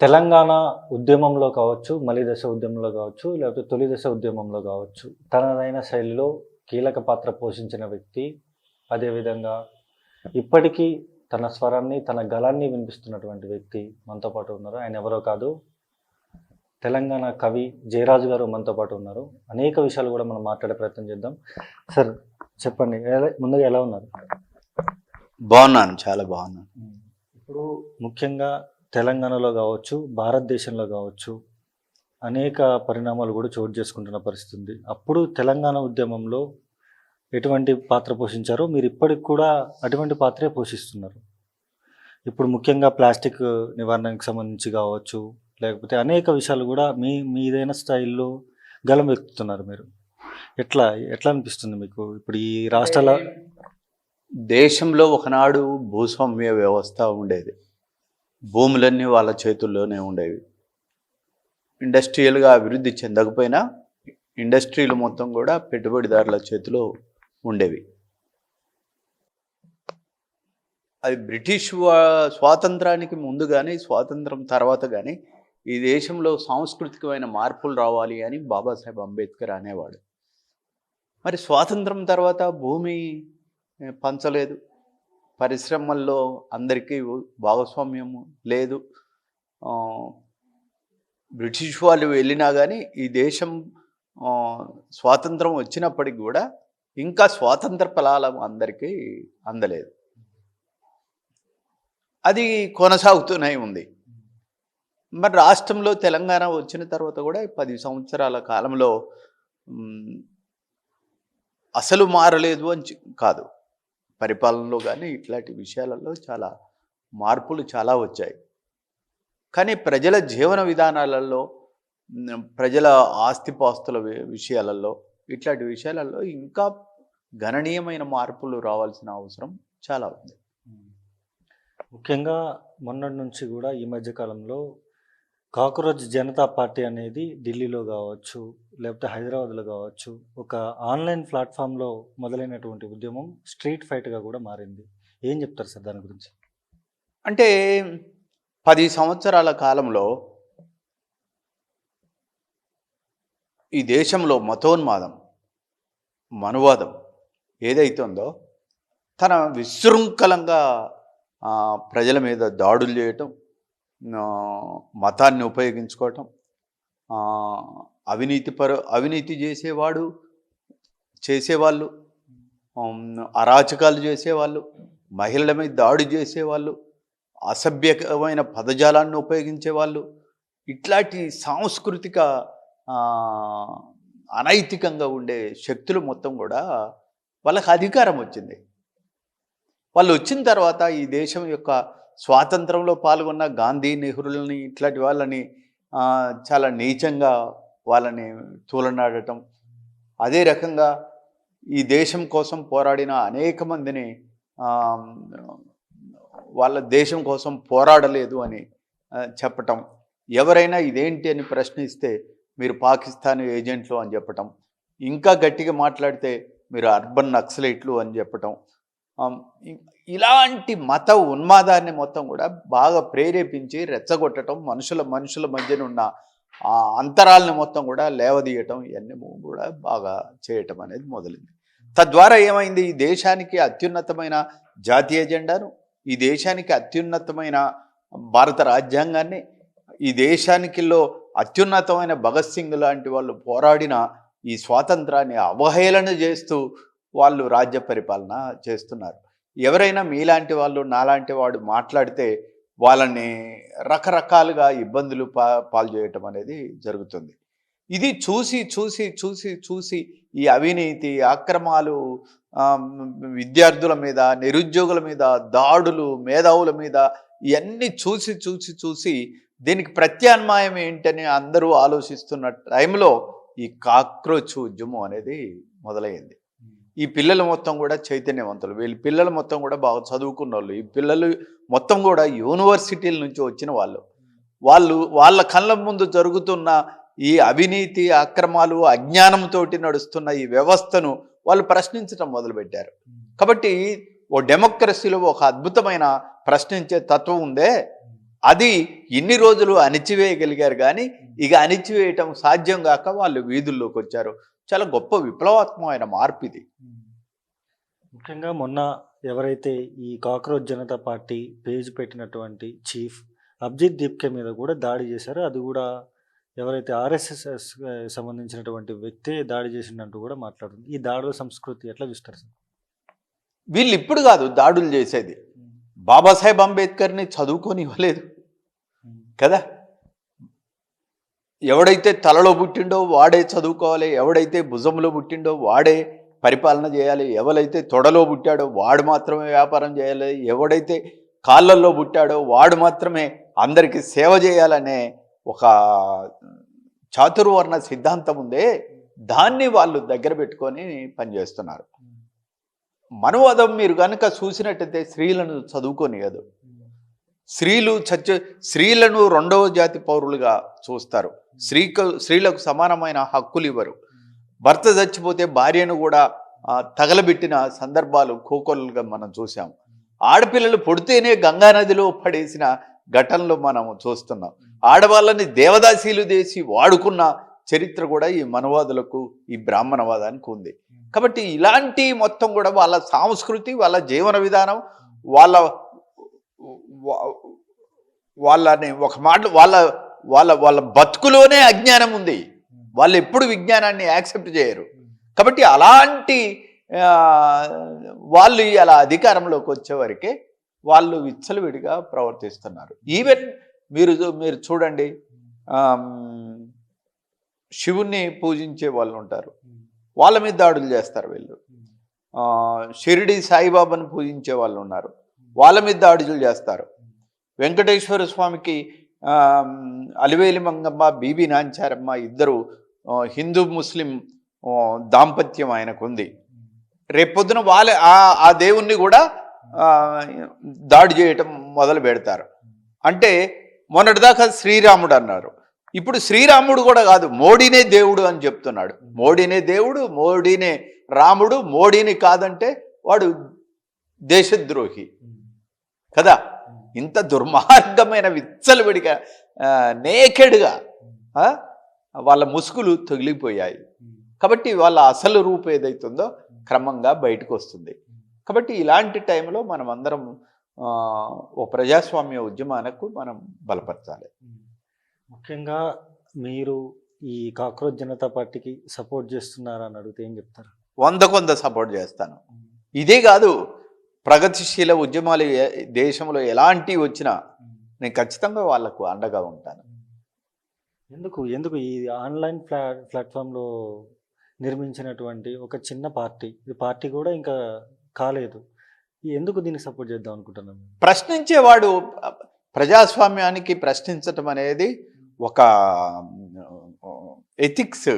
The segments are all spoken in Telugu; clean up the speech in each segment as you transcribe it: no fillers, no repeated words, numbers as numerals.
తెలంగాణ ఉద్యమంలో కావచ్చు, మలి దశ ఉద్యమంలో కావచ్చు, లేకపోతే తొలి దశ ఉద్యమంలో కావచ్చు, తనదైన శైలిలో కీలక పాత్ర పోషించిన వ్యక్తి. అదేవిధంగా ఇప్పటికీ తన స్వరాన్ని, తన గళాన్ని వినిపిస్తున్నటువంటి వ్యక్తి మనతో పాటు ఉన్నారు. ఆయన ఎవరో కాదు, తెలంగాణ కవి జయరాజు గారు మనతో పాటు ఉన్నారు. అనేక విషయాలు కూడా మనం మాట్లాడే ప్రయత్నం చేద్దాం. సార్ చెప్పండి, ముందుగా ఎలా ఉన్నారు? బాగున్నాను, చాలా బాగున్నాను. ఇప్పుడు ముఖ్యంగా తెలంగాణలో కావచ్చు, భారతదేశంలో కావచ్చు, అనేక పరిణామాలు కూడా చోటు చేసుకుంటున్న పరిస్థితి ఉంది. అప్పుడు తెలంగాణ ఉద్యమంలో ఎటువంటి పాత్ర పోషించారో మీరు ఇప్పటికి కూడా అటువంటి పాత్రే పోషిస్తున్నారు. ఇప్పుడు ముఖ్యంగా ప్లాస్టిక్ నివారణకు సంబంధించి కావచ్చు, లేకపోతే అనేక విషయాలు కూడా మీదైన స్థాయిలో గలం వెతుకుతున్నారు మీరు. ఎట్లా అనిపిస్తుంది మీకు ఇప్పుడు ఈ రాష్ట్రాల? దేశంలో ఒకనాడు భూస్వామ్య వ్యవస్థ ఉండేది. భూములన్నీ వాళ్ళ చేతుల్లోనే ఉండేవి. ఇండస్ట్రియల్గా అభివృద్ధి చెందకపోయినా ఇండస్ట్రీలు మొత్తం కూడా పెట్టుబడిదారుల చేతిలో ఉండేవి. అది బ్రిటిష్ స్వాతంత్రానికి ముందు కానీ స్వాతంత్రం తర్వాత కానీ ఈ దేశంలో సాంస్కృతికమైన మార్పులు రావాలి అని బాబాసాహెబ్ అంబేద్కర్ అనేవాడు. మరి స్వాతంత్రం తర్వాత భూమి పంచలేదు, పరిశ్రమల్లో అందరికీ భాగస్వామ్యం లేదు. బ్రిటిష్ వాళ్ళు వెళ్ళినా కానీ ఈ దేశం స్వాతంత్రం వచ్చినప్పటికి కూడా ఇంకా స్వాతంత్ర ఫలాలు అందరికీ అందలేదు. అది కొనసాగుతూనే ఉంది. మరి రాష్ట్రంలో తెలంగాణ వచ్చిన తర్వాత కూడా 10 సంవత్సరాల కాలంలో అసలు మారలేదు అని కాదు, పరిపాలనలో కానీ ఇట్లాంటి విషయాలలో చాలా మార్పులు చాలా వచ్చాయి. కానీ ప్రజల జీవన విధానాలలో, ప్రజల ఆస్తిపాస్తుల విషయాలలో, ఇట్లాంటి విషయాలలో ఇంకా గణనీయమైన మార్పులు రావాల్సిన అవసరం చాలా ఉంది. ముఖ్యంగా మొన్నటి నుంచి కూడా ఈ మధ్యకాలంలో కాక్రోచ్ జనతా పార్టీ అనేది ఢిల్లీలో కావచ్చు, లేకపోతే హైదరాబాద్లో కావచ్చు, ఒక ఆన్లైన్ ప్లాట్ఫామ్లో మొదలైనటువంటి ఉద్యమం స్ట్రీట్ ఫైట్గా కూడా మారింది. ఏం చెప్తారు సార్ దాని గురించి? అంటే 10 సంవత్సరాల కాలంలో ఈ దేశంలో మతోన్మాదం, మనువాదం ఏదైతుందో తన విశృంఖలంగా ప్రజల మీద దాడులు చేయటం, మతాన్ని ఉపయోగించుకోవటం, అవినీతి చేసేవాళ్ళు, అరాచకాలు చేసేవాళ్ళు, మహిళల మీద దాడి చేసేవాళ్ళు, అసభ్యమైన పదజాలాన్ని ఉపయోగించేవాళ్ళు, ఇట్లాంటి సాంస్కృతిక అనైతికంగా ఉండే శక్తులు మొత్తం కూడా వాళ్ళకి అధికారం వచ్చింది. వాళ్ళు వచ్చిన తర్వాత ఈ దేశం యొక్క స్వాతంత్రంలో పాల్గొన్న గాంధీ, నెహ్రూలని ఇట్లాంటి వాళ్ళని చాలా నీచంగా వాళ్ళని తూలనాడటం, అదే రకంగా ఈ దేశం కోసం పోరాడిన అనేక మందిని వాళ్ళ దేశం కోసం పోరాడలేదు అని చెప్పటం, ఎవరైనా ఇదేంటి అని ప్రశ్నిస్తే మీరు పాకిస్తాన్ ఏజెంట్లు అని చెప్పటం, ఇంకా గట్టిగా మాట్లాడితే మీరు అర్బన్ నక్సలైట్లు అని చెప్పటం, ఇలాంటి మత ఉన్మాదాన్ని మొత్తం కూడా బాగా ప్రేరేపించి రెచ్చగొట్టడం, మనుషుల మధ్యన ఉన్న అంతరాలను మొత్తం కూడా లేవదీయటం, ఇవన్నీ కూడా బాగా చేయటం అనేది మొదలైంది. తద్వారా ఏమైంది, ఈ దేశానికి అత్యున్నతమైన జాతీయ ఎజెండాను, ఈ దేశానికి అత్యున్నతమైన భారత రాజ్యాంగాన్ని, ఈ దేశానికిలో అత్యున్నతమైన భగత్ సింగ్ లాంటి వాళ్ళు పోరాడిన ఈ స్వాతంత్రాన్ని అవహేళన చేస్తూ వాళ్ళు రాజ్య పరిపాలన చేస్తున్నారు. ఎవరైనా మీలాంటి వాళ్ళు, నాలాంటి వాడు మాట్లాడితే వాళ్ళని రకరకాలుగా ఇబ్బందులు పాల్చేయటం అనేది జరుగుతుంది. ఇది చూసి ఈ అవినీతి, అక్రమాలు, విద్యార్థుల మీద, నిరుద్యోగుల మీద దాడులు, మేధావుల మీద ఇవన్నీ చూసి దీనికి ప్రత్యామ్నాయం ఏంటని అందరూ ఆలోచిస్తున్న టైంలో ఈ కాక్రోచ్ ఉద్యమం అనేది మొదలైంది. ఈ పిల్లలు మొత్తం కూడా చైతన్యవంతులు, వీళ్ళ పిల్లలు మొత్తం కూడా బాగా చదువుకున్న వాళ్ళు, ఈ పిల్లలు మొత్తం కూడా యూనివర్సిటీల నుంచి వచ్చిన వాళ్ళ కళ్ళ ముందు జరుగుతున్న ఈ అవినీతి, అక్రమాలు, అజ్ఞానంతో నడుస్తున్న ఈ వ్యవస్థను వాళ్ళు ప్రశ్నించడం మొదలుపెట్టారు. కాబట్టి ఓ డెమోక్రసీలో ఒక అద్భుతమైన ప్రశ్నించే తత్వం ఉందే, అది ఇన్ని రోజులు అణిచివేయగలిగారు, కానీ ఇక అణిచివేయటం సాధ్యం కాక వాళ్ళు వీధుల్లోకి వచ్చారు. చాలా గొప్ప విప్లవాత్మకమైన మార్పు ఇది. ముఖ్యంగా మొన్న ఎవరైతే ఈ కాక్రోచ్ జనతా పార్టీ పేజ్ పెట్టినటువంటి చీఫ్ అభిజిత్ దీప్కే మీద కూడా దాడి చేశారో, అది కూడా ఎవరైతే ఆర్ఎస్ఎస్ సంబంధించినటువంటి వ్యక్తే దాడి చేసిందంటూ కూడా మాట్లాడుతుంది. ఈ దాడుల సంస్కృతి ఎట్లా చూస్తారు సార్? వీళ్ళు ఇప్పుడు కాదు దాడులు చేసేది, బాబాసాహెబ్ అంబేద్కర్ని చదువుకొని ఇవ్వలేదు కదా. ఎవడైతే తలలో పుట్టిండో వాడే చదువుకోవాలి, ఎవడైతే భుజంలో పుట్టిండో వాడే పరిపాలన చేయాలి, ఎవరైతే తొడలో పుట్టాడో వాడు మాత్రమే వ్యాపారం చేయాలి, ఎవడైతే కాళ్ళల్లో పుట్టాడో వాడు మాత్రమే అందరికీ సేవ చేయాలనే ఒక చాతుర్వర్ణ సిద్ధాంతం ఉందే, దాన్ని వాళ్ళు దగ్గర పెట్టుకొని పనిచేస్తున్నారు. మనువాదం మీరు కనుక చూసినట్టయితే స్త్రీలను చదువుకోనియదు, స్త్రీలను రెండవ జాతి పౌరులుగా చూస్తారు, స్త్రీలకు సమానమైన హక్కులు ఇవ్వరు. భర్త చచ్చిపోతే భార్యను కూడా తగలబెట్టిన సందర్భాలు కోకొల్లుగా మనం చూసాం. ఆడపిల్లలు పుడితేనే గంగానదిలో పడేసిన ఘటనలు మనం చూస్తున్నాం. ఆడవాళ్ళని దేవదాసీలు చేసి వాడుకున్న చరిత్ర కూడా ఈ మనవాదులకు, ఈ బ్రాహ్మణవాదానికి ఉంది. కాబట్టి ఇలాంటి మొత్తం కూడా వాళ్ళ సంస్కృతి, వాళ్ళ జీవన విధానం, వాళ్ళని ఒక మాట వాళ్ళ వాళ్ళ వాళ్ళ బతుకులోనే అజ్ఞానం ఉంది. వాళ్ళు ఎప్పుడు విజ్ఞానాన్ని యాక్సెప్ట్ చేయరు. కాబట్టి అలాంటి వాళ్ళు అలా అధికారంలోకి వచ్చేవరకే వాళ్ళు విచ్చలవిడిగా ప్రవర్తిస్తున్నారు. ఈవెన్ మీరు చూడండి, శివుణ్ణి పూజించే వాళ్ళు ఉంటారు, వాళ్ళ మీద దాడులు చేస్తారు వీళ్ళు. షిరిడి సాయిబాబాను పూజించే వాళ్ళు ఉన్నారు, వాళ్ళ మీద దాడులు చేస్తారు. వెంకటేశ్వర స్వామికి అలివేలి మంగమ్మ, బీబీ నాంచారమ్మ ఇద్దరు హిందూ ముస్లిం దాంపత్యం ఆయనకు ఉంది. రేపొద్దున వాళ్ళ ఆ దేవుణ్ణి కూడా దాడి చేయటం మొదలు పెడతారు. అంటే మొన్నటిదాకా శ్రీరాముడు అన్నారు, ఇప్పుడు శ్రీరాముడు కూడా కాదు, మోడీనే దేవుడు అని చెప్తున్నాడు. మోడీనే దేవుడు, మోడీనే రాముడు, మోడీని కాదంటే వాడు దేశద్రోహి కదా. ఇంత దుర్మార్గమైన విచ్చలవిడిగా నేకెడ్గా వాళ్ళ ముసుగులు తొగిలిపోయాయి. కాబట్టి వాళ్ళ అసలు రూపు ఏదైతుందో క్రమంగా బయటకు వస్తుంది. కాబట్టి ఇలాంటి టైంలో మనం అందరం ఓ ప్రజాస్వామ్య ఉద్యమానికి మనం బలపరచాలి. ముఖ్యంగా మీరు ఈ కాక్రోచ్ జనతా పార్టీకి సపోర్ట్ చేస్తున్నారా అని అడిగితే ఏం చెప్తారు? 100% సపోర్ట్ చేస్తాను. ఇదే కాదు, ప్రగతిశీల ఉద్యమాలు దేశంలో ఎలాంటివి వచ్చినా నేను ఖచ్చితంగా వాళ్లకు అండగా ఉంటాను. ఎందుకు ఈ ఆన్లైన్ ప్లాట్ఫామ్లో నిర్మించినటువంటి ఒక చిన్న పార్టీ, ఈ పార్టీ కూడా ఇంకా కాలేదు, ఎందుకు దీనికి సపోర్ట్ చేద్దాం అనుకుంటున్నాను? ప్రశ్నించేవాడు, ప్రజాస్వామ్యానికి ప్రశ్నించటం అనేది ఒక ఎథిక్స్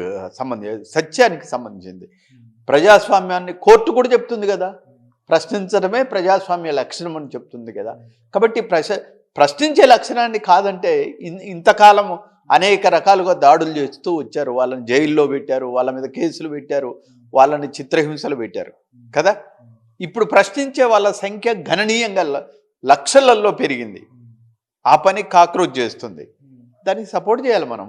సత్యానికి సంబంధించింది. ప్రజాస్వామ్యాన్ని కోర్టు కూడా చెప్తుంది కదా, ప్రశ్నించడమే ప్రజాస్వామ్య లక్షణం అని చెప్తుంది కదా. కాబట్టి ప్రశ్నించే లక్షణాన్ని కాదంటే ఇంతకాలం అనేక రకాలుగా దాడులు చేస్తూ వచ్చారు. వాళ్ళని జైల్లో పెట్టారు, వాళ్ళ మీద కేసులు పెట్టారు, వాళ్ళని చిత్రహింసలు పెట్టారు కదా. ఇప్పుడు ప్రశ్నించే వాళ్ళ సంఖ్య గణనీయంగా లక్షలలో పెరిగింది. ఆ పని కాక్రోచ్ చేస్తుంది, దానికి సపోర్ట్ చేయాలి మనం.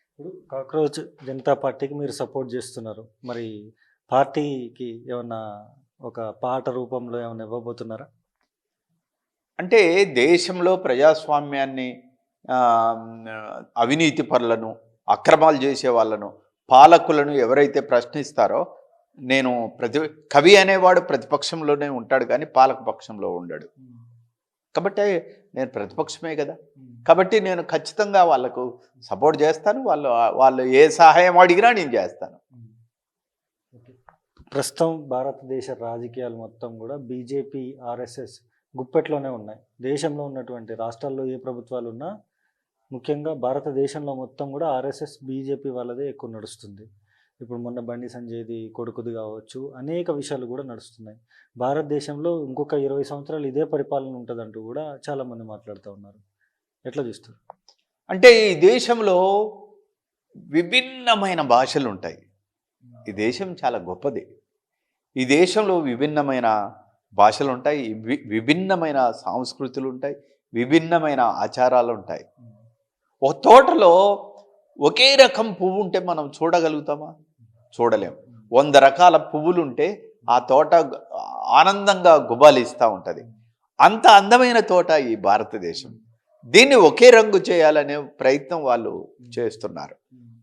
ఇప్పుడు కాక్రోచ్ జనతా పార్టీకి మీరు సపోర్ట్ చేస్తున్నారు, మరి పార్టీకి ఏమన్నా ఒక పాట రూపంలో ఏమైనా ఇవ్వబోతున్నారా? అంటే దేశంలో ప్రజాస్వామ్యాన్ని, అవినీతి పరులను, అక్రమాలు చేసే వాళ్ళను, పాలకులను ఎవరైతే ప్రశ్నిస్తారో, నేను కవి అనేవాడు ప్రతిపక్షంలోనే ఉంటాడు కానీ పాలక పక్షంలో ఉండడు. కాబట్టి నేను ప్రతిపక్షమే కదా. కాబట్టి నేను ఖచ్చితంగా వాళ్ళకు సపోర్ట్ చేస్తాను. వాళ్ళు ఏ సహాయం అడిగినా నేను చేస్తాను. ప్రస్తుతం భారతదేశ రాజకీయాలు మొత్తం కూడా బీజేపీ, ఆర్ఎస్ఎస్ గుప్పెట్లోనే ఉన్నాయి. దేశంలో ఉన్నటువంటి రాష్ట్రాల్లో ఏ ప్రభుత్వాలు ఉన్నా, ముఖ్యంగా భారతదేశంలో మొత్తం కూడా ఆర్ఎస్ఎస్, బీజేపీ వాళ్ళదే ఎక్కువ నడుస్తుంది. ఇప్పుడు మొన్న బండి సంజయ్ది కొడుకుది కావచ్చు, అనేక విషయాలు కూడా నడుస్తున్నాయి. భారతదేశంలో ఇంకొక 20 సంవత్సరాలు ఇదే పరిపాలన ఉంటుందంటూ కూడా చాలామంది మాట్లాడుతూ ఉన్నారు. ఎట్లా చూస్తారు? అంటే ఈ దేశంలో విభిన్నమైన భాషలు ఉంటాయి. ఈ దేశం చాలా గొప్పది. ఈ దేశంలో విభిన్నమైన భాషలు ఉంటాయి, విభిన్నమైన సంస్కృతులు ఉంటాయి, విభిన్నమైన ఆచారాలు ఉంటాయి. ఒక తోటలో ఒకే రకం పువ్వు ఉంటే మనం చూడగలుగుతామా? చూడలేం. 100 రకాల పువ్వులు ఉంటే ఆ తోట ఆనందంగా గుబాలిస్తూ ఉంటుంది. అంత అందమైన తోట ఈ భారతదేశం. దీన్ని ఒకే రంగు చేయాలనే ప్రయత్నం వాళ్ళు చేస్తున్నారు.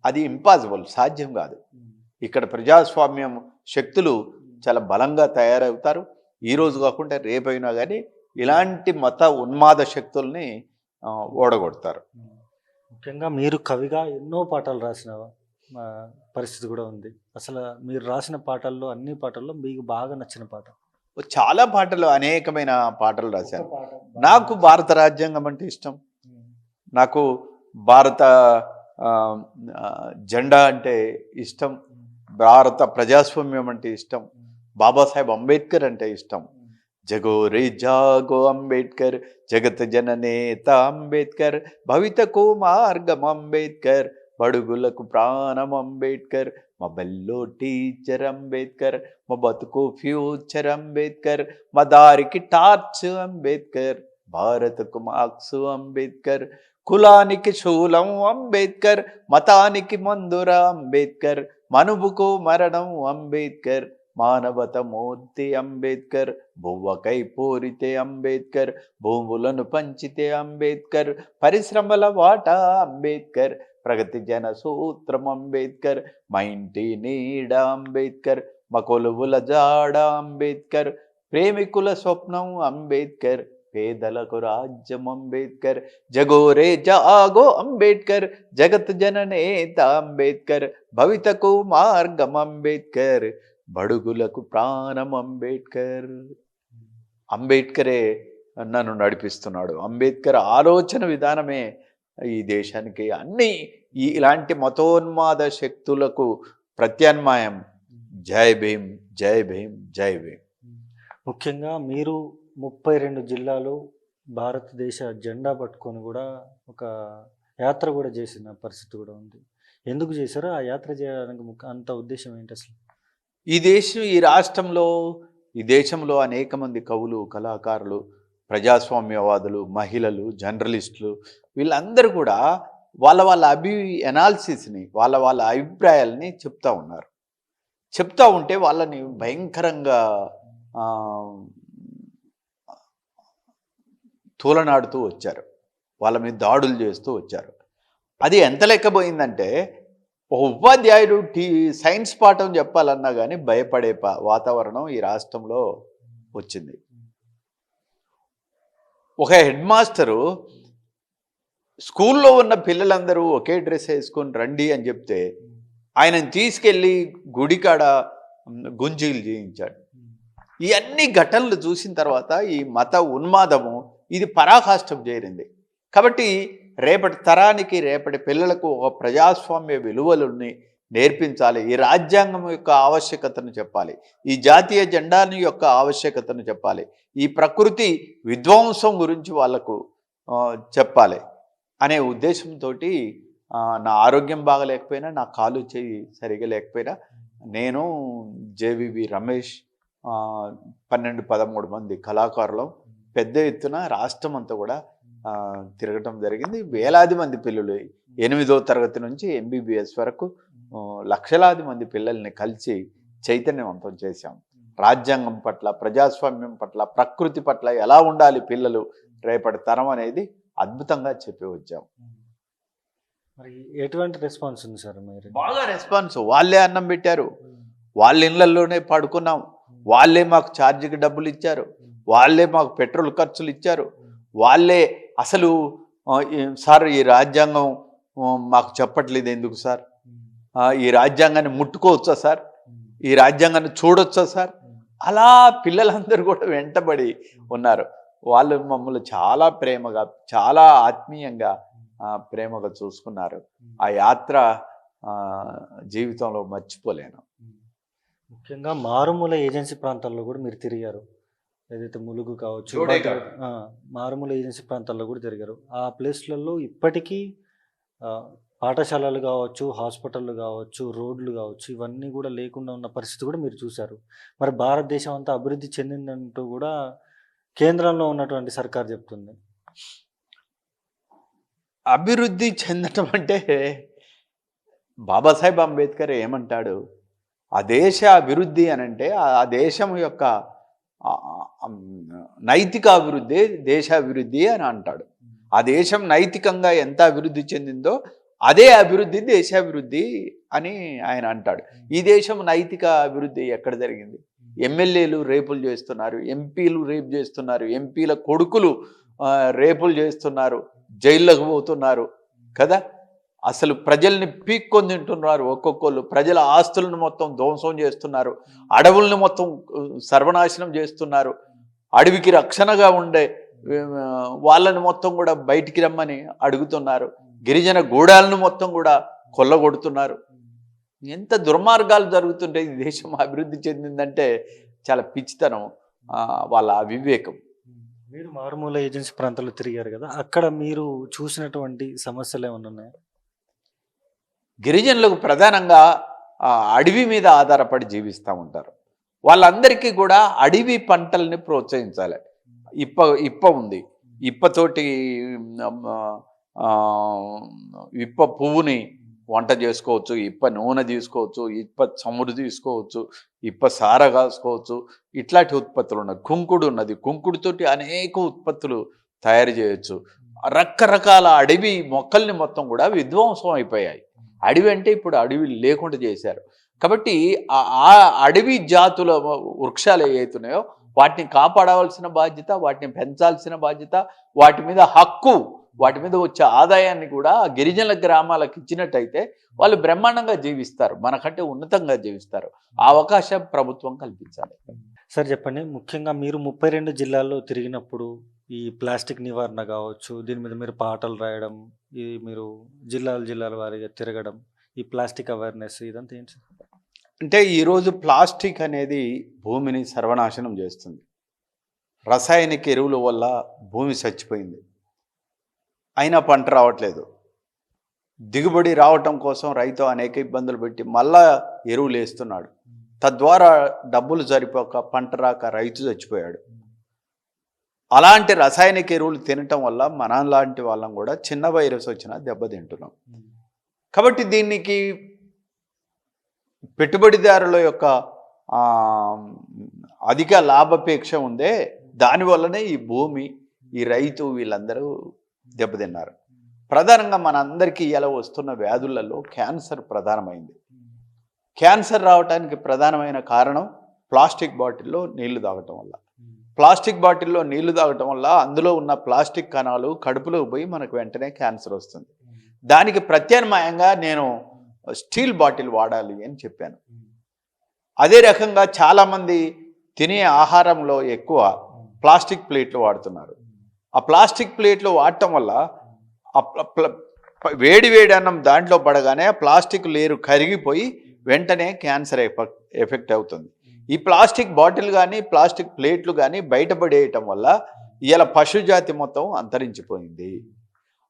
అది ఇంపాసిబుల్, సాధ్యం కాదు. ఇక్కడ ప్రజాస్వామ్యం శక్తులు చాలా బలంగా తయారవుతారు. ఈరోజు కాకుండా రేపైనా కానీ ఇలాంటి మత ఉన్మాద శక్తుల్ని ఓడగొడతారు. ముఖ్యంగా మీరు కవిగా ఎన్నో పాటలు రాసిన పరిస్థితి కూడా ఉంది. అసలు మీరు రాసిన పాటల్లో అన్ని పాటల్లో మీకు బాగా నచ్చిన పాట? చాలా పాటలు, అనేకమైన పాటలు రాశాను. నాకు భారత రాజ్యాంగం అంటే ఇష్టం. నాకు భారత జెండా అంటే ఇష్టం. భారత ప్రజాస్వామ్యం అంటే ఇష్టం. బాబాసాహెబ్ అంబేద్కర్ అంటే ఇష్టం. జగో రే జాగో అంబేద్కర్, జగత్ జననేత అంబేద్కర్, భవితకు మార్గం అంబేద్కర్, బడుగులకు ప్రాణం అంబేద్కర్, మా బల్లో టీచర్ అంబేద్కర్, మా బతుకు ఫ్యూచర్ అంబేద్కర్, మా దారికి టార్చ్ అంబేద్కర్, భారత్కు మార్క్స్ అంబేద్కర్, కులానికి శూలం అంబేద్కర్, మతానికి మందుర అంబేద్కర్, మనువుకు మరణం అంబేద్కర్, మానవత మూర్తి అంబేద్కర్, బువ్వకై పూరితే అంబేద్కర్, భూములను పంచితే అంబేద్కర్, పరిశ్రమల వాటా అంబేద్కర్, ప్రగతి జన సూత్రం అంబేద్కర్, మా ఇంటి నీడ అంబేద్కర్, మా కొలువుల జాడ అంబేద్కర్, ప్రేమికుల స్వప్నం అంబేద్కర్, పేదలకు రాజ్యం అంబేద్కర్, జగోరే జాగో అంబేద్కర్, జగత్ జననేత అంబేద్కర్, భవితకు మార్గం అంబేద్కర్, బడుగులకు ప్రాణం అంబేద్కర్. అంబేద్కరే నన్ను నడిపిస్తున్నాడు. అంబేద్కర్ ఆలోచన విధానమే ఈ దేశానికి అన్ని ఇలాంటి మతోన్మాద శక్తులకు ప్రత్యామ్నాయం. జై భీమ్, జై భీమ్, జై భీమ్. ముఖ్యంగా మీరు 32 జిల్లాలు భారతదేశ జెండా పట్టుకొని కూడా ఒక యాత్ర కూడా చేసిన పరిస్థితి కూడా ఉంది. ఎందుకు చేశారో ఆ యాత్ర చేయడానికి అంత ఉద్దేశం ఏంటి అసలు? ఈ రాష్ట్రంలో, ఈ దేశంలో అనేక మంది కవులు, కళాకారులు, ప్రజాస్వామ్యవాదులు, మహిళలు, జర్నలిస్టులు, వీళ్ళందరూ కూడా వాళ్ళ ఎనాలిసిస్ని, వాళ్ళ అభిప్రాయాలని చెప్తా ఉన్నారు. చెప్తా ఉంటే వాళ్ళని భయంకరంగా తూలనాడుతూ వచ్చారు. వాళ్ళ మీద దాడులు చేస్తూ వచ్చారు. అది ఎంత లెక్కబోయిందంటే, ఒక ఉపాధ్యాయుడు సైన్స్ పాఠం చెప్పాలన్నా కానీ భయపడే వాతావరణం ఈ రాష్ట్రంలో వచ్చింది. ఒక హెడ్ మాస్టరు స్కూల్లో ఉన్న పిల్లలందరూ ఒకే డ్రెస్ వేసుకొని రండి అని చెప్తే ఆయనను తీసుకెళ్ళి గుడికాడ గుంజీలు చేయించాడు. ఇవన్నీ ఘటనలు చూసిన తర్వాత ఈ మత ఉన్మాదము ఇది పరాకాష్ఠం చేరింది. కాబట్టి రేపటి తరానికి, రేపటి పిల్లలకు ఒక ప్రజాస్వామ్య విలువలని నేర్పించాలి. ఈ రాజ్యాంగం యొక్క ఆవశ్యకతను చెప్పాలి. ఈ జాతీయ జెండాని యొక్క ఆవశ్యకతను చెప్పాలి. ఈ ప్రకృతి విధ్వంసం గురించి వాళ్ళకు చెప్పాలి అనే ఉద్దేశంతో నా ఆరోగ్యం బాగలేకపోయినా, నా కాలు చేయి సరిగా లేకపోయినా, నేను జేవివి రమేష్ 12-13 మంది కళాకారులు పెద్ద ఎత్తున రాష్ట్రం అంతా కూడా తిరగటం జరిగింది. వేలాది మంది పిల్లలు 8వ తరగతి నుంచి MBBS వరకు లక్షలాది మంది పిల్లల్ని కలిసి చైతన్యవంతం చేశాం. రాజ్యాంగం పట్ల, ప్రజాస్వామ్యం పట్ల, ప్రకృతి పట్ల ఎలా ఉండాలి పిల్లలు రేపటి తరం అనేది అద్భుతంగా చెప్పి వచ్చాం. మరి ఎటువంటి రెస్పాన్స్ ఉంది సార్? మీరు బాగా రెస్పాన్స్. వాళ్ళే అన్నం పెట్టారు, వాళ్ళ ఇళ్లలోనే పడుకున్నాం, వాళ్ళే మాకు ఛార్జీకి డబ్బులు ఇచ్చారు, వాళ్ళే మాకు పెట్రోల్ ఖర్చులు ఇచ్చారు, వాళ్ళే అసలు సార్ ఈ రాజ్యాంగం మాకు చెప్పట్లేదు ఎందుకు సార్, ఈ రాజ్యాంగాన్ని ముట్టుకోవచ్చా సార్, ఈ రాజ్యాంగాన్ని చూడొచ్చా సార్, అలా పిల్లలందరూ కూడా వెంటబడి ఉన్నారు. వాళ్ళు మమ్మల్ని చాలా ప్రేమగా, చాలా ఆత్మీయంగా ప్రేమగా చూసుకున్నారు. ఆ యాత్ర జీవితంలో మర్చిపోలేను. ముఖ్యంగా మారుమూల ఏజెన్సీ ప్రాంతాల్లో కూడా మీరు తిరిగారు. ఏదైతే ములుగు కావచ్చు, మారుమూల ఏజెన్సీ ప్రాంతాల్లో కూడా తిరిగారు. ఆ ప్లేస్లలో ఇప్పటికీ పాఠశాలలు కావచ్చు, హాస్పిటళ్ళు కావచ్చు, రోడ్లు కావచ్చు, ఇవన్నీ కూడా లేకుండా ఉన్న పరిస్థితి కూడా మీరు చూశారు. మరి భారతదేశం అంతా అభివృద్ధి చెందిందంటూ కూడా కేంద్రంలో ఉన్నటువంటి సర్కార్ చెప్తుంది. అభివృద్ధి చెందటం అంటే బాబాసాహెబ్ అంబేద్కర్ ఏమంటాడు, ఆ దేశ అభివృద్ధి అని అంటే ఆ దేశం యొక్క ఆ, ఆ, నైతిక అభివృద్ధి దేశాభివృద్ధి అని అంటాడు. ఆ దేశం నైతికంగా ఎంత అభివృద్ధి చెందిందో అదే అభివృద్ధి దేశాభివృద్ధి అని ఆయన అంటాడు. ఈ దేశం నైతిక అభివృద్ధి ఎక్కడ జరిగింది? ఎమ్మెల్యేలు రేపులు చేస్తున్నారు, ఎంపీలు రేపు చేస్తున్నారు, ఎంపీల కొడుకులు రేపులు చేస్తున్నారు, జైల్లోకి పోతున్నారు కదా. అసలు ప్రజల్ని పీక్కొని తింటున్నారు ఒక్కొక్కళ్ళు, ప్రజల ఆస్తులను మొత్తం ధ్వంసం చేస్తున్నారు, అడవుల్ని మొత్తం సర్వనాశనం చేస్తున్నారు, అడవికి రక్షణగా ఉండే వాళ్ళని మొత్తం కూడా బయటికి రమ్మని అడుగుతున్నారు, గిరిజన గూడాలను మొత్తం కూడా కొల్లగొడుతున్నారు. ఎంత దుర్మార్గాలు జరుగుతుంటే ఈ దేశం అభివృద్ధి చెందిందంటే చాలా పిచ్చితనం, వాళ్ళ అవివేకం. మీరు మారుమూల ఏజెన్సీ ప్రాంతాల్లో తిరిగారు కదా, అక్కడ మీరు చూసినటువంటి సమస్యలు ఏమైనా ఉన్నాయా? గిరిజనులకు ప్రధానంగా అడవి మీద ఆధారపడి జీవిస్తూ ఉంటారు. వాళ్ళందరికీ కూడా అడవి పంటల్ని ప్రోత్సహించాలి. ఇప్ప ఉంది, ఇప్పతోటి ఇప్ప పువ్వుని వంట చేసుకోవచ్చు, ఇప్ప నూనె తీసుకోవచ్చు, ఇప్ప చమురు తీసుకోవచ్చు, ఇప్ప సార కాసుకోవచ్చు, ఇట్లాంటి ఉత్పత్తులు ఉన్నాయి. కుంకుడు ఉన్నది, కుంకుడుతోటి అనేక ఉత్పత్తులు తయారు చేయొచ్చు. రకరకాల అడవి మొక్కల్ని మొత్తం కూడా విధ్వంసం అయిపోయాయి. అడవి అంటే ఇప్పుడు అడవి లేకుండా చేశారు. కాబట్టి ఆ అడవి జాతుల వృక్షాలు ఏవైతున్నాయో వాటిని కాపాడవలసిన బాధ్యత, వాటిని పెంచాల్సిన బాధ్యత, వాటి మీద హక్కు, వాటి మీద వచ్చే ఆదాయాన్ని కూడా గిరిజనుల గ్రామాలకు ఇచ్చినట్టయితే వాళ్ళు బ్రహ్మాండంగా జీవిస్తారు, మనకంటే ఉన్నతంగా జీవిస్తారు. ఆ అవకాశం ప్రభుత్వం కల్పించాలి. సార్ చెప్పండి, ముఖ్యంగా మీరు 32 జిల్లాల్లో తిరిగినప్పుడు ఈ ప్లాస్టిక్ నివారణ కావచ్చు, దీని మీద మీరు పాటలు రాయడం, ఇది మీరు జిల్లాల వారీగా తిరగడం, ఈ ప్లాస్టిక్ అవేర్నెస్ ఇదంతా ఏంటి? అంటే ఈరోజు ప్లాస్టిక్ అనేది భూమిని సర్వనాశనం చేస్తుంది. రసాయనిక ఎరువుల వల్ల భూమి చచ్చిపోయింది, అయినా పంట రావట్లేదు. దిగుబడి రావటం కోసం రైతు అనేక ఇబ్బందులు పెట్టి మళ్ళా ఎరువులు వేస్తున్నాడు. తద్వారా డబ్బులు సరిపోక పంట రాక రైతు చచ్చిపోయాడు. అలాంటి రసాయనిక ఎరువులు తినటం వల్ల మనలాంటి వాళ్ళం కూడా చిన్న వైరస్ వచ్చినా దెబ్బతింటున్నాం. కాబట్టి దీనికి పెట్టుబడిదారుల యొక్క అధిక లాభాపేక్ష ఉందే, దానివల్లనే ఈ భూమి, ఈ రైతు వీళ్ళందరూ దెబ్బతిన్నారు. ప్రధానంగా మనందరికీ ఇలా వస్తున్న వ్యాధులలో క్యాన్సర్ ప్రధానమైంది. క్యాన్సర్ రావడానికి ప్రధానమైన కారణం ప్లాస్టిక్ బాటిల్లో నీళ్లు తాగటం వల్ల. ప్లాస్టిక్ బాటిల్లో నీళ్లు తాగటం వల్ల అందులో ఉన్న ప్లాస్టిక్ కణాలు కడుపులోకి పోయి మనకు వెంటనే క్యాన్సర్ వస్తుంది. దానికి ప్రత్యామ్నాయంగా నేను స్టీల్ బాటిల్ వాడాలి అని చెప్పాను. అదే రకంగా చాలామంది తినే ఆహారంలో ఎక్కువ ప్లాస్టిక్ ప్లేట్లు వాడుతున్నారు. ఆ ప్లాస్టిక్ ప్లేట్లు వాడటం వల్ల వేడి అన్నం దాంట్లో పడగానే ఆ ప్లాస్టిక్ లేరు కరిగిపోయి వెంటనే క్యాన్సర్ ఎఫెక్ట్ అవుతుంది. ఈ ప్లాస్టిక్ బాటిల్ కానీ ప్లాస్టిక్ ప్లేట్లు కానీ బయటపడేయటం వల్ల ఇలా పశుజాతి మొత్తం అంతరించిపోయింది.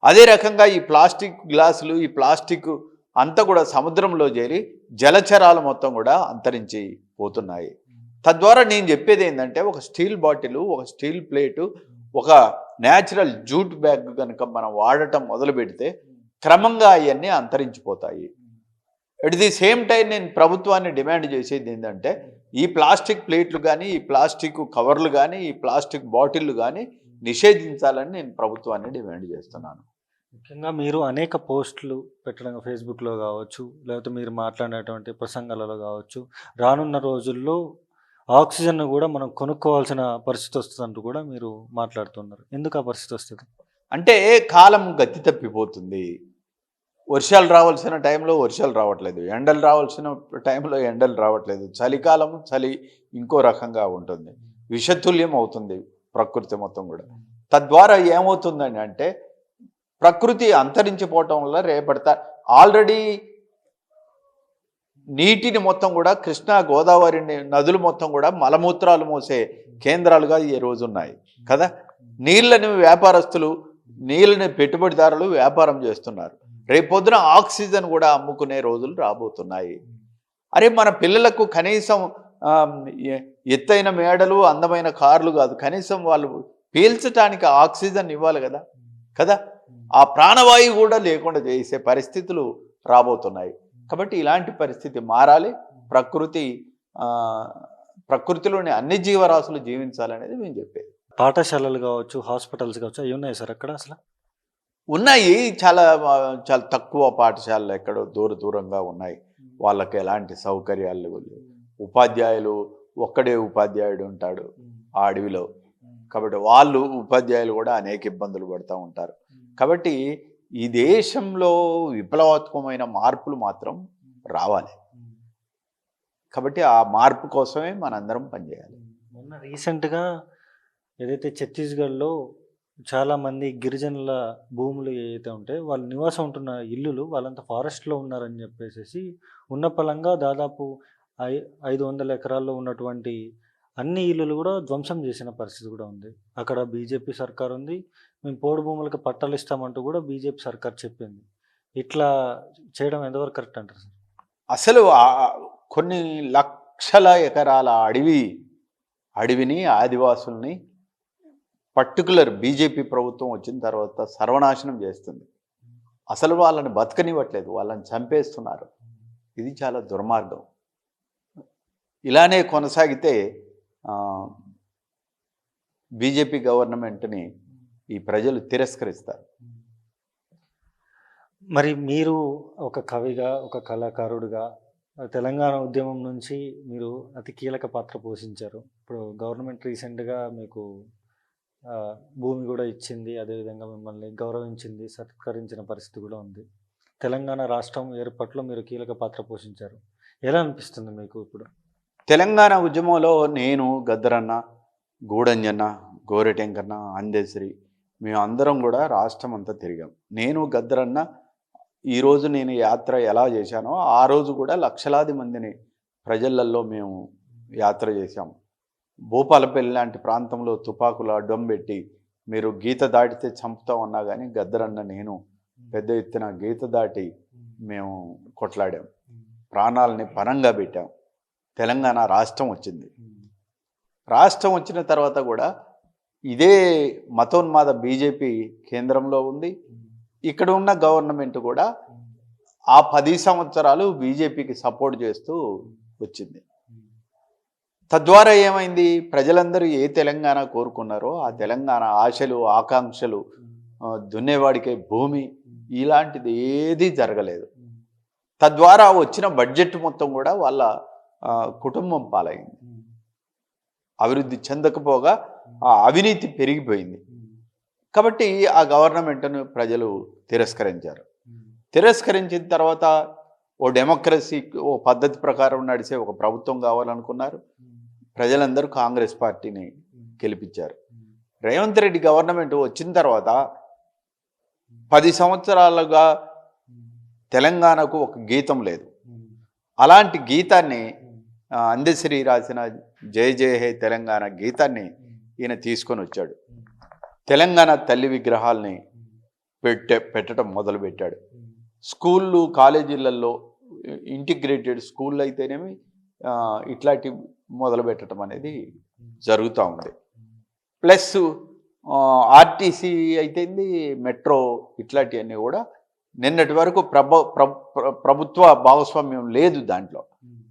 అదే రకంగా ఈ ప్లాస్టిక్ గ్లాసులు, ఈ ప్లాస్టిక్ అంతా కూడా సముద్రంలో చేరి జలచరాలు మొత్తం కూడా అంతరించిపోతున్నాయి. తద్వారా నేను చెప్పేది ఏంటంటే, ఒక స్టీల్ బాటిల్, ఒక స్టీల్ ప్లేటు, ఒక న్యాచురల్ జూట్ బ్యాగ్ కనుక మనం వాడటం మొదలు పెడితే క్రమంగా అవన్నీ అంతరించిపోతాయి. ఎట్ ది సేమ్ టైం నేను ప్రభుత్వాన్ని డిమాండ్ చేసేది ఏంటంటే, ఈ ప్లాస్టిక్ ప్లేట్లు కానీ, ఈ ప్లాస్టిక్ కవర్లు కానీ, ఈ ప్లాస్టిక్ బాటిళ్ళు కానీ నిషేధించాలని నేను ప్రభుత్వాన్ని డిమాండ్ చేస్తున్నాను. ముఖ్యంగా మీరు అనేక పోస్టులు పెట్టడం ఫేస్బుక్లో కావచ్చు, లేకపోతే మీరు మాట్లాడినటువంటి ప్రసంగాలలో కావచ్చు, రానున్న రోజుల్లో ఆక్సిజన్ కూడా మనం కొనుక్కోవాల్సిన పరిస్థితి వస్తుందంటూ కూడా మీరు మాట్లాడుతున్నారు. ఎందుకు ఆ పరిస్థితి వస్తుంది? అంటే కాలం గతి తప్పిపోతుంది. వర్షాలు రావాల్సిన టైంలో వర్షాలు రావట్లేదు, ఎండలు రావాల్సిన టైంలో ఎండలు రావట్లేదు, చలికాలం చలి ఇంకో రకంగా ఉంటుంది, విషతుల్యం అవుతుంది ప్రకృతి మొత్తం కూడా. తద్వారా ఏమవుతుందని అంటే, ప్రకృతి అంతరించిపోవటం వల్ల రేపడతా ఆల్రెడీ నీటిని మొత్తం కూడా కృష్ణా గోదావరి నదులు మొత్తం కూడా మలమూత్రాలు మోసే కేంద్రాలుగా ఈ రోజు ఉన్నాయి కదా. నీళ్ళని వ్యాపారస్తులు, నీళ్ళని పెట్టుబడిదారులు వ్యాపారం చేస్తున్నారు. రేపొద్దున ఆక్సిజన్ కూడా అమ్ముకునే రోజులు రాబోతున్నాయి. అరే, మన పిల్లలకు కనీసం ఎత్తైన మేడలు, అందమైన కార్లు కాదు, కనీసం వాళ్ళు పీల్చడానికి ఆక్సిజన్ ఇవ్వాలి కదా కదా ఆ ప్రాణవాయువు కూడా లేకుండా చేసే పరిస్థితులు రాబోతున్నాయి. కాబట్టి ఇలాంటి పరిస్థితి మారాలి. ప్రకృతిలోని అన్ని జీవరాశులు జీవించాలనేది మేము చెప్పేది. పాఠశాలలు కావచ్చు, హాస్పిటల్స్ కావచ్చు, అవి ఉన్నాయి సార్ అక్కడ అసలు? ఉన్నాయి, చాలా చాలా తక్కువ పాఠశాలలు ఎక్కడో దూరంగా ఉన్నాయి. వాళ్ళకి ఎలాంటి సౌకర్యాలు లేవు. ఉపాధ్యాయులు ఒక్కడే ఉపాధ్యాయుడు ఉంటాడు ఆ అడవిలో. కాబట్టి వాళ్ళు ఉపాధ్యాయులు కూడా అనేక ఇబ్బందులు పడుతూ ఉంటారు. కాబట్టి ఈ దేశంలో విప్లవాత్మకమైన మార్పులు మాత్రం రావాలి. కాబట్టి ఆ మార్పు కోసమే మనందరం పనిచేయాలి. మొన్న రీసెంట్గా ఏదైతే ఛత్తీస్గఢ్లో చాలామంది గిరిజనుల భూములు ఏవైతే ఉంటాయో వాళ్ళు నివాసం ఉంటున్న ఇల్లులు వాళ్ళంతా ఫారెస్ట్లో ఉన్నారని చెప్పేసి ఉన్న పలంగా దాదాపు 500 ఎకరాల్లో ఉన్నటువంటి అన్ని ఇల్లులు కూడా ధ్వంసం చేసిన పరిస్థితి కూడా ఉంది. అక్కడ బీజేపీ సర్కార్ ఉంది. మేము పోడు భూములకు పట్టాలు ఇస్తామంటూ కూడా బీజేపీ సర్కార్ చెప్పింది. ఇట్లా చేయడం ఎంతవరకు కరెక్ట్ అంటారు సార్? అసలు కొన్ని లక్షల ఎకరాల అడవిని ఆదివాసుల్ని పర్టికులర్ బీజేపీ ప్రభుత్వం వచ్చిన తర్వాత సర్వనాశనం చేస్తుంది. అసలు వాళ్ళని బతకనివ్వట్లేదు, వాళ్ళని చంపేస్తున్నారు. ఇది చాలా దుర్మార్గం. ఇలానే కొనసాగితే బీజేపీ గవర్నమెంట్ని ఈ ప్రజలు తిరస్కరిస్తారు. మరి మీరు ఒక కవిగా, ఒక కళాకారుడిగా తెలంగాణ ఉద్యమం నుంచి మీరు అతి కీలక పాత్ర పోషించారు. ఇప్పుడు గవర్నమెంట్ రీసెంట్గా మీకు భూమి కూడా ఇచ్చింది, అదేవిధంగా మిమ్మల్ని గౌరవించింది, సత్కరించిన పరిస్థితి కూడా ఉంది. తెలంగాణ రాష్ట్రం ఏర్పాటులో మీరు కీలక పాత్ర పోషించారు. ఎలా అనిపిస్తుంది మీకు ఇప్పుడు? తెలంగాణ ఉద్యమంలో నేను, గద్దరన్న, గూడంజన్న, గోరెటెంకన్న, అందెశ్రీ మేము అందరం కూడా రాష్ట్రం అంతా తిరిగాం. నేను, గద్దరన్న ఈరోజు నేను యాత్ర ఎలా చేశానో ఆ రోజు కూడా లక్షలాది మందిని ప్రజలల్లో మేము యాత్ర చేశాం. భూపాలపల్లి లాంటి ప్రాంతంలో తుపాకులు అడ్డం పెట్టి మీరు గీత దాటితే చంపుతామన్నా కానీ గద్దరన్న నేను పెద్ద ఎత్తున గీత దాటి మేము కొట్లాడాం. ప్రాణాలని పరంగా పెట్టాం. తెలంగాణ రాష్ట్రం వచ్చింది. రాష్ట్రం వచ్చిన తర్వాత కూడా ఇదే మతోన్మాద బీజేపీ కేంద్రంలో ఉంది. ఇక్కడ ఉన్న గవర్నమెంట్ కూడా ఆ 10 సంవత్సరాలు బీజేపీకి సపోర్ట్ చేస్తూ వచ్చింది. తద్వారా ఏమైంది? ప్రజలందరూ ఏ తెలంగాణ కోరుకున్నారో ఆ తెలంగాణ ఆశలు, ఆకాంక్షలు, దున్నేవాడికే భూమి, ఇలాంటిది ఏదీ జరగలేదు. తద్వారా వచ్చిన బడ్జెట్ మొత్తం కూడా వాళ్ళ కుటుంబం పాలైంది. అభివృద్ధి చెందకపోగా ఆ అవినీతి పెరిగిపోయింది. కాబట్టి ఆ గవర్నమెంట్ను ప్రజలు తిరస్కరించారు. తిరస్కరించిన తర్వాత ఓ డెమోక్రసీ, ఓ పద్ధతి ప్రకారం నడిచే ఒక ప్రభుత్వం కావాలనుకున్నారు. ప్రజలందరూ కాంగ్రెస్ పార్టీని గెలిపించారు. రేవంత్ రెడ్డి గవర్నమెంట్ వచ్చిన తర్వాత 10 సంవత్సరాలుగా తెలంగాణకు ఒక గీతం లేదు. అలాంటి గీతాన్ని అందెశ్రీ రాసిన జయ జయ హే తెలంగాణ గీతాన్ని ఈయన తీసుకొని వచ్చాడు. తెలంగాణ తల్లి విగ్రహాల్ని పెట్టడం మొదలుపెట్టాడు. స్కూళ్ళు, కాలేజీలలో ఇంటిగ్రేటెడ్ స్కూళ్ళు అయితేనేమి ఇట్లాంటి మొదలు పెట్టడం అనేది జరుగుతూ ఉంది. ప్లస్ ఆర్టీసీ అయితేంది, మెట్రో, ఇట్లాంటివన్నీ కూడా నిన్నటి వరకు ప్రభుత్వ భాగస్వామ్యం లేదు దాంట్లో.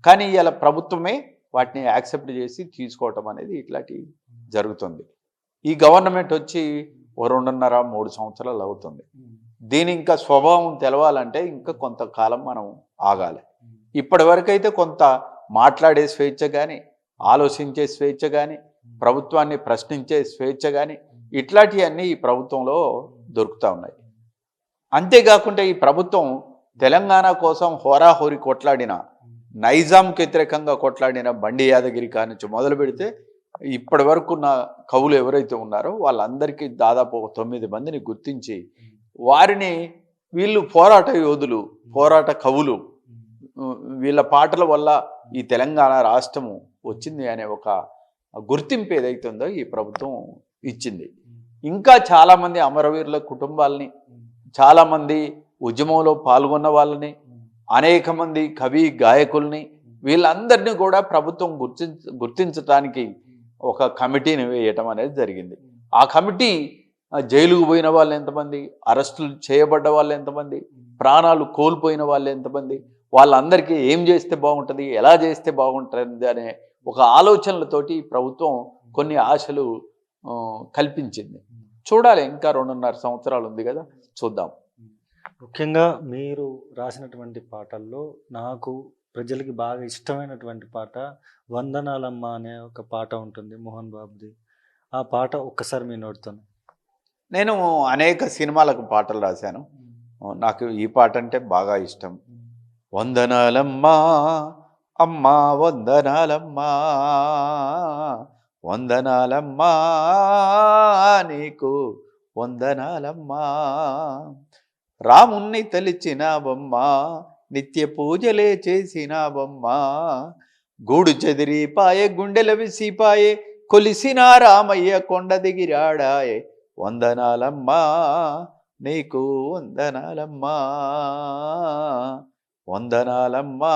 కానీ ఇలా ప్రభుత్వమే వాటిని యాక్సెప్ట్ చేసి తీసుకోవటం అనేది ఇట్లాంటి జరుగుతుంది. ఈ గవర్నమెంట్ వచ్చి 2.5-3 సంవత్సరాలు అవుతుంది. దీని ఇంకా స్వభావం తెలవాలంటే ఇంకా కొంతకాలం మనం ఆగాలి. ఇప్పటి వరకు అయితే కొంత మాట్లాడే స్వేచ్ఛ కానీ, ఆలోచించే స్వేచ్ఛ కానీ, ప్రభుత్వాన్ని ప్రశ్నించే స్వేచ్ఛ కానీ, ఇట్లాంటివన్నీ ఈ ప్రభుత్వంలో దొరుకుతూ ఉన్నాయి. అంతేకాకుండా ఈ ప్రభుత్వం తెలంగాణ కోసం హోరాహోరీ కొట్లాడిన, నైజాంకి వ్యతిరేకంగా కొట్లాడిన బండి యాదగిరి కానించి మొదలు పెడితే ఇప్పటి వరకు ఉన్న కవులు ఎవరైతే ఉన్నారో వాళ్ళందరికీ దాదాపు 9 మందిని గుర్తించి వారిని వీళ్ళు పోరాట యోధులు, పోరాట కవులు, వీళ్ళ పాటల వల్ల ఈ తెలంగాణ రాష్ట్రము వచ్చింది అనే ఒక గుర్తింపు ఏదైతే ఉందో ఈ ప్రభుత్వం ఇచ్చింది. ఇంకా చాలామంది అమరవీరుల కుటుంబాలని, చాలామంది ఉద్యమంలో పాల్గొన్న వాళ్ళని, అనేక మంది కవి గాయకుల్ని, వీళ్ళందరినీ కూడా ప్రభుత్వం గుర్తించడానికి ఒక కమిటీని వేయటం అనేది జరిగింది. ఆ కమిటీ జైలుకు పోయిన వాళ్ళు ఎంతమంది, అరెస్టులు చేయబడ్డ వాళ్ళు ఎంతమంది, ప్రాణాలు కోల్పోయిన వాళ్ళు ఎంతమంది, వాళ్ళందరికీ ఏం చేస్తే బాగుంటుంది, ఎలా చేస్తే బాగుంటుంది అనే ఒక ఆలోచనలతోటి ప్రభుత్వం కొన్ని ఆశలు కల్పించింది. చూడాలి, ఇంకా 2.5 సంవత్సరాలు ఉంది కదా, చూద్దాం. ముఖ్యంగా మీరు రాసినటువంటి పాటల్లో నాకు ప్రజలకి బాగా ఇష్టమైనటువంటి పాట వందనాలమ్మ అనే ఒక పాట ఉంటుంది మోహన్ బాబుది. ఆ పాట ఒక్కసారి మీ నోటితోనే. నేను అనేక సినిమాలకు పాటలు రాశాను. నాకు ఈ పాట అంటే బాగా ఇష్టం. వందనాలమ్మా అమ్మా వందనాలమ్మా, వందనాలమ్మా నీకు వందనాలమ్మా, రాముణ్ణి తలిచినావమ్మా, నిత్య పూజలే చేసినావమ్మా, గూడు చెదిరిపాయే గుండెల విసిపాయే, కొలిసిన రామయ్య కొండ దిగిరాడాయే, వందనాలమ్మా నీకు వందనాలమ్మా, వందనాలమ్మా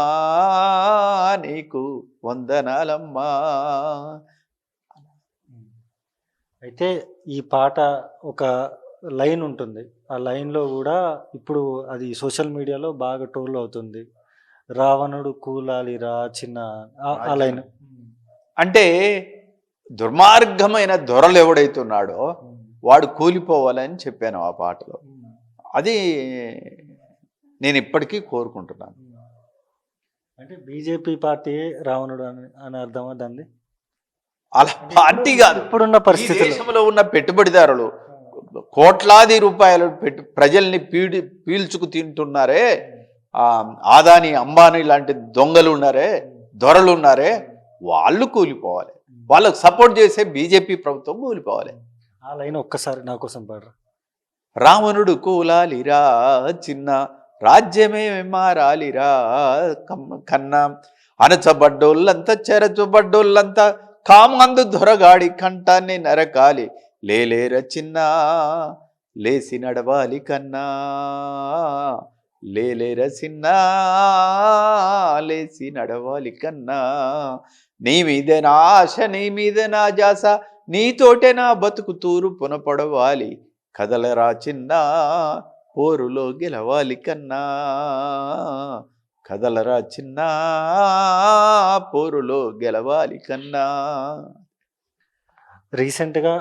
నీకు వందనాలమ్మా. అయితే ఈ పాట ఒక లైన్ ఉంటుంది. ఆ లైన్లో కూడా ఇప్పుడు అది సోషల్ మీడియాలో బాగా ట్రోల్ అవుతుంది. రావణుడు కూలాలిరా చిన్న ఆ లైన్. అంటే దుర్మార్గమైన దొరలు ఎవడైతున్నాడో వాడు కూలిపోవాలని చెప్పాను ఆ పాటలో. అది నేను ఇప్పటికీ కోరుకుంటున్నాను. అంటే బీజేపీ పార్టీ రావణుడు అని అర్థమా దాన్ని? అలా పార్టీ కాదు, ఇప్పుడున్న పరిస్థితి దేశంలో ఉన్న పెట్టుబడిదారులు కోట్లాది రూపాయలు పెట్టి ప్రజల్ని పీల్చుకు తింటున్నారే, ఆదాని అంబానీ లాంటి దొంగలు ఉన్నారే, దొరలు ఉన్నారే, వాళ్ళు కూలిపోవాలి. వాళ్ళకు సపోర్ట్ చేసే బీజేపీ ప్రభుత్వం కూలిపోవాలి. ఆ లైన్ ఒక్కసారి నా కోసం పాడరా. రావణుడు కూలాలిరా చిన్న, రాజ్యమే మారాలిరా కన్నా, అనచబడ్డోళ్ళంతా చెరచబడ్డోళ్ళంతా, కామందు దొరగాడి కంఠాన్ని నరకాలి, లేలేర చిన్న లేసి నడవాలి కన్నా, లేలేర చిన్న లేసి నడవాలి కన్నా, నీ మీదే నా ఆశ, నీ మీదే నా జాస, నీతోటే నా బతుకు తూరు పునపడవాలి, కదలరా చిన్న పోరులో గెలవాలి కన్నా, కదలరా చిన్న పోరులో గెలవాలి కన్నా. రీసెంట్గా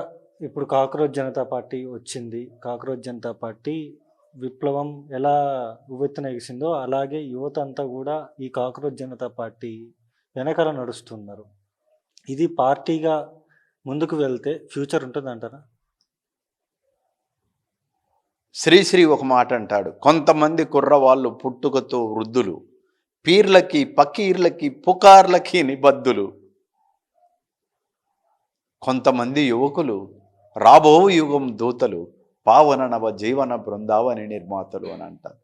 ఇప్పుడు కాక్రోచ్ జనతా పార్టీ వచ్చింది. కాక్రోచ్ జనతా పార్టీ విప్లవం ఎలా ఉవ్వెత్తున ఎగిసిందో అలాగే యువత అంతా కూడా ఈ కాక్రోచ్ జనతా పార్టీ వెనకాల నడుస్తున్నారు. ఇది పార్టీగా ముందుకు వెళ్తే ఫ్యూచర్ ఉంటుంది అంటారా? శ్రీశ్రీ ఒక మాట అంటాడు, కొంతమంది కుర్రవాళ్ళు పుట్టుకతో వృద్ధులు, పీర్లకి పకీర్లకి పుకార్లకి నిబద్ధులు, కొంతమంది యువకులు రాబో యుగం దూతలు, పావన నవ జీవన బృందావని నిర్మాతలు అని అంటారు.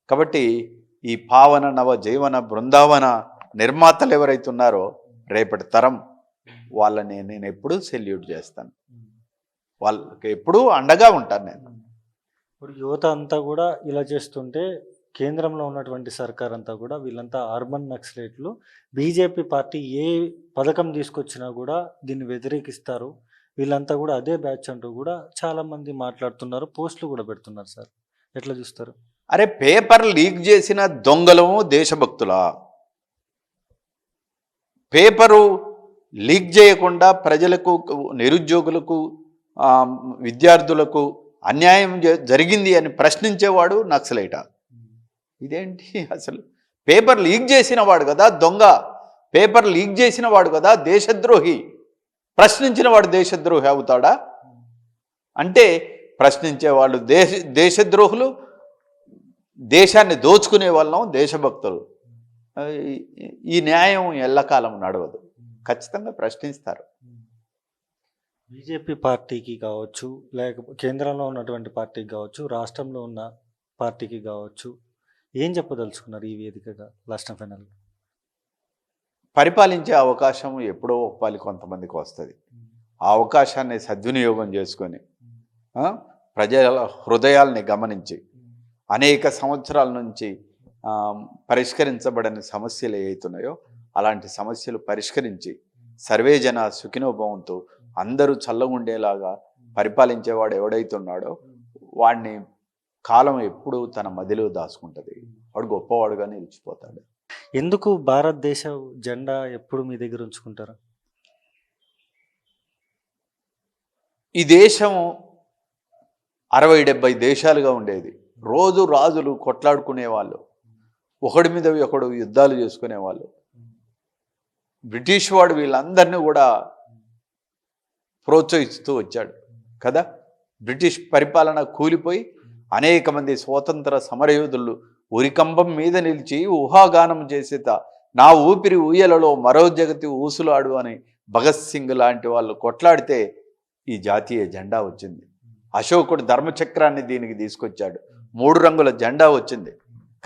కాబట్టి ఈ పావన నవ జీవన బృందావన నిర్మాతలు ఎవరైతే ఉన్నారో రేపటి తరం వాళ్ళని నేను ఎప్పుడూ సెల్యూట్ చేస్తాను, వాళ్ళకి ఎప్పుడూ అండగా ఉంటాను నేను. ఇప్పుడు యువత అంతా కూడా ఇలా చేస్తుంటే కేంద్రంలో ఉన్నటువంటి సర్కార్ అంతా కూడా వీళ్ళంతా అర్బన్ నక్సలైట్లు, బీజేపీ పార్టీ ఏ పథకం తీసుకొచ్చినా కూడా దీన్ని వ్యతిరేకిస్తారు, వీళ్ళంతా కూడా అదే బ్యాచ్ అంటూ కూడా చాలామంది మాట్లాడుతున్నారు, పోస్టులు కూడా పెడుతున్నారు. సార్ ఎట్లా చూస్తారు? అరే పేపర్ లీక్ చేసిన దొంగలము దేశభక్తులా? పేపరు లీక్ చేయకుండా ప్రజలకు, నిరుద్యోగులకు, విద్యార్థులకు అన్యాయం జరిగింది అని ప్రశ్నించేవాడు నక్సలైటా? ఇదేంటి అసలు? పేపర్ లీక్ చేసిన వాడు కదా దొంగ, పేపర్ లీక్ చేసిన వాడు కదా దేశద్రోహి, ప్రశ్నించిన వాడు దేశద్రోహి అవుతాడా? అంటే ప్రశ్నించేవాళ్ళు దేశద్రోహులు, దేశాన్ని దోచుకునే వాళ్ళం దేశభక్తులు. ఈ న్యాయం ఎల్లకాలం నడవదు, ఖచ్చితంగా ప్రశ్నిస్తారు. బీజేపీ పార్టీకి కావచ్చు, లేకపోతే కేంద్రంలో ఉన్నటువంటి పార్టీకి కావచ్చు, రాష్ట్రంలో ఉన్న పార్టీకి కావచ్చు, ఏం చెప్పదలుచుకున్నారు ఈ వేదికగా లాస్ట్ అండ్ ఫైనల్? పరిపాలించే అవకాశం ఎప్పుడో ఒప్పాలి కొంతమందికి వస్తుంది. ఆ అవకాశాన్ని సద్వినియోగం చేసుకొని ప్రజల హృదయాల్ని గమనించి అనేక సంవత్సరాల నుంచి పరిష్కరించబడని సమస్యలు ఏవైతున్నాయో అలాంటి సమస్యలు పరిష్కరించి సర్వేజన సుఖినోభవంతో అందరూ చల్లగుండేలాగా పరిపాలించేవాడు ఎవడైతే ఉన్నాడో వాడిని కాలం ఎప్పుడూ తన మదిలో దాచుకుంటుంది. వాడు గొప్పవాడుగా నిలిచిపోతాడు. ఎందుకు భారతదేశ జెండా ఎప్పుడు మీ దగ్గర ఉంచుకుంటారు? ఈ దేశం 60-70 దేశాలుగా ఉండేది. రోజు రాజులు కొట్లాడుకునేవాళ్ళు, ఒకడి మీద ఒకడు యుద్ధాలు చేసుకునేవాళ్ళు. బ్రిటిష్ వాడు వీళ్ళందరినీ కూడా ప్రోత్సహిస్తూ వచ్చాడు కదా. బ్రిటిష్ పరిపాలన కూలిపోయి అనేక మంది స్వాతంత్ర సమరయోధులు ఉరికంబం మీద నిలిచి ఊహాగానం చేసేత నా ఊపిరి ఊయలలో మరో జగతి ఊసులాడు అని భగత్ సింగ్ లాంటి వాళ్ళు కొట్లాడితే ఈ జాతీయ జెండా వచ్చింది. అశోకుడు ధర్మచక్రాన్ని దీనికి తీసుకొచ్చాడు. 3 రంగుల జెండా వచ్చింది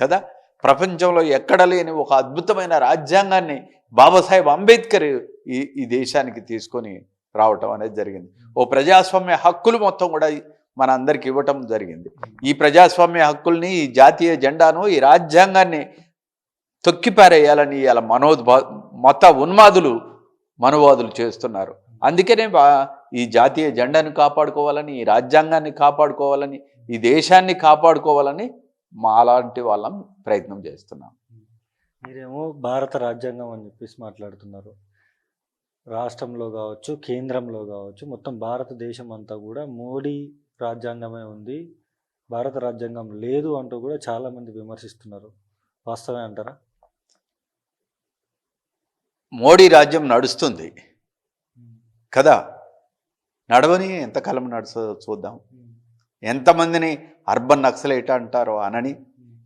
కదా. ప్రపంచంలో ఎక్కడ లేని ఒక అద్భుతమైన రాజ్యాంగాన్ని బాబాసాహెబ్ అంబేద్కర్ ఈ దేశానికి తీసుకొని రావటం అనేది జరిగింది. ఓ ప్రజాస్వామ్య హక్కులు మొత్తం కూడా మన అందరికి ఇవ్వటం జరిగింది. ఈ ప్రజాస్వామ్య హక్కుల్ని, ఈ జాతీయ జెండాను, ఈ రాజ్యాంగాన్ని తొక్కిపారేయాలని ఇలా మత ఉన్మాదులు మనువాదులు చేస్తున్నారు. అందుకనే ఈ జాతీయ జెండాను కాపాడుకోవాలని, ఈ రాజ్యాంగాన్ని కాపాడుకోవాలని, ఈ దేశాన్ని కాపాడుకోవాలని మాలాంటి వాళ్ళం ప్రయత్నం చేస్తున్నాం. మీరేమో భారత రాజ్యాంగం అని చెప్పేసి మాట్లాడుతున్నారు. రాష్ట్రంలో కావచ్చు, కేంద్రంలో కావచ్చు, మొత్తం భారతదేశం అంతా కూడా మోడీ రాజ్యాంగమే ఉంది, భారత రాజ్యాంగం లేదు అంటూ కూడా చాలామంది విమర్శిస్తున్నారు. వాస్తవమే అంటారా? మోడీ రాజ్యం నడుస్తుంది కదా. నడవని ఎంతకాలం నడుస్తుందో చూద్దాం. ఎంతమందిని అర్బన్ నక్సలైట్ అంటారో అనని,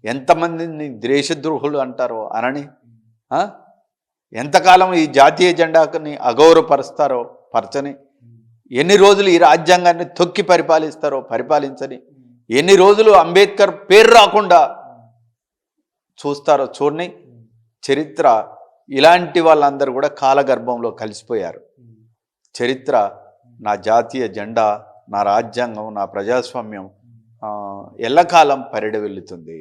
ఎంతమందిని దేశద్రోహులు అంటారో అనని, ఎంతకాలం ఈ జాతీయ జెండాని అగౌరవపరుస్తారో పరచని, ఎన్ని రోజులు ఈ రాజ్యాంగాన్ని తొక్కి పరిపాలిస్తారో పరిపాలించని, ఎన్ని రోజులు అంబేద్కర్ పేరు రాకుండా చూస్తారో చూడని. చరిత్ర ఇలాంటి వాళ్ళందరూ కూడా కాలగర్భంలో కలిసిపోయారు. చరిత్ర నా జాతీయ జెండా, నా రాజ్యాంగం, నా ప్రజాస్వామ్యం ఎల్లకాలం పరిడవెళ్ళుతుంది.